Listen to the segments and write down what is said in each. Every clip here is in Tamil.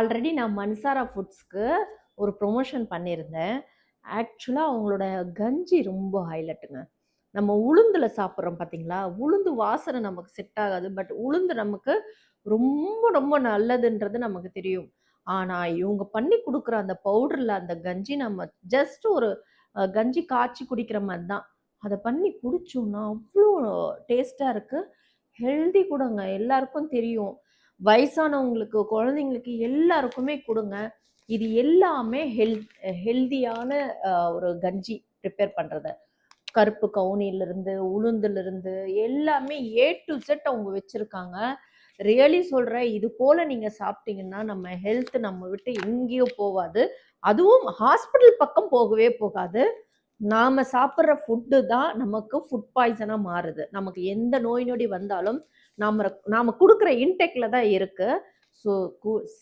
ஆல்ரெடி நான் மன்சாரா ஃபுட்ஸ்க்கு ஒரு ப்ரொமோஷன் பண்ணியிருந்தேன். ஆக்சுவலா அவங்களோட கஞ்சி ரொம்ப ஹைலைட்டுங்க. நம்ம உளுந்துல சாப்பிடுறோம் பார்த்தீங்களா? உளுந்து வாசனை நமக்கு செட் ஆகாது. பட் உளுந்து நமக்கு ரொம்ப ரொம்ப நல்லதுன்றது நமக்கு தெரியும். ஆனா, இவங்க பண்ணி குடுக்குற அந்த பவுடர்ல அந்த கஞ்சி நம்ம ஜஸ்ட் ஒரு கஞ்சி காய்ச்சி குடிக்கிற மாரி தான். அத பண்ணி குடிச்சோம்னா, அவ்ளோ டேஸ்ட்டா இருக்கு. ஹெல்தி கூடங்க. எல்லாருக்கும் தெரியும். வயசானவங்களுக்கு, குழந்தைங்களுக்கு எல்லாருக்குமே குடுங்க. இது எல்லாமே ஹெல்தியான ஒரு கஞ்சி ப்ரிப்பேர் பண்றது. கருப்பு கவுனியிலிருந்து, உளுந்துலிருந்து எல்லாமே ஏ டூ இசட் அவங்க வச்சிருக்காங்க. ரியலி சொல்றேன், இது போல நீங்க சாப்பிட்டீங்கன்னா, நம்ம ஹெல்த் நம்ம விட்டு எங்கேயோ போவாது. அதுவும் ஹாஸ்பிட்டல் பக்கம் போகவே போகாது. நாம சாப்பிடுற ஃபுட்டு தான் நமக்கு ஃபுட் பாய்சனா மாறுது. நமக்கு எந்த நோய் நொடி வந்தாலும், நாம குடுக்குற இன்டேக்ல தான் இருக்கு. ஸோ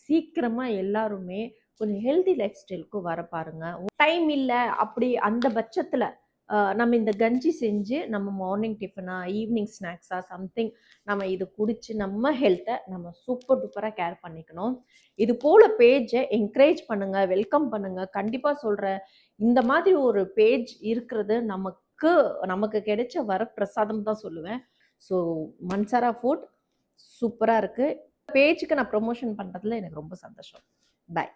சீக்கிரமா எல்லாருமே கொஞ்சம் ஹெல்தி லைஃப் ஸ்டைலுக்கு வர பாருங்க. டைம் இல்ல அப்படி அந்த பட்சத்துல நம்ம இந்த கஞ்சி செஞ்சு நம்ம மார்னிங் டிஃபனா, ஈவினிங் ஸ்நாக்ஸா சம்திங் நம்ம இது குடிச்சு நம்ம ஹெல்த்த நம்ம சூப்பர் டூப்பரா கேர் பண்ணிக்கணும். இது போல பேஜ என்கரேஜ் பண்ணுங்க, வெல்கம் பண்ணுங்க. கண்டிப்பா சொல்றேன். இந்த மாதிரி ஒரு பேஜ் இருக்கிறது நமக்கு நமக்கு கிடைச்ச வரப்பிரசாதம் தான் சொல்லுவேன். ஸோ மன்சாரா ஃபுட் சூப்பரா இருக்கு. பேஜுக்கு நான் ப்ரமோஷன் பண்றதுல எனக்கு ரொம்ப சந்தோஷம். பாய்.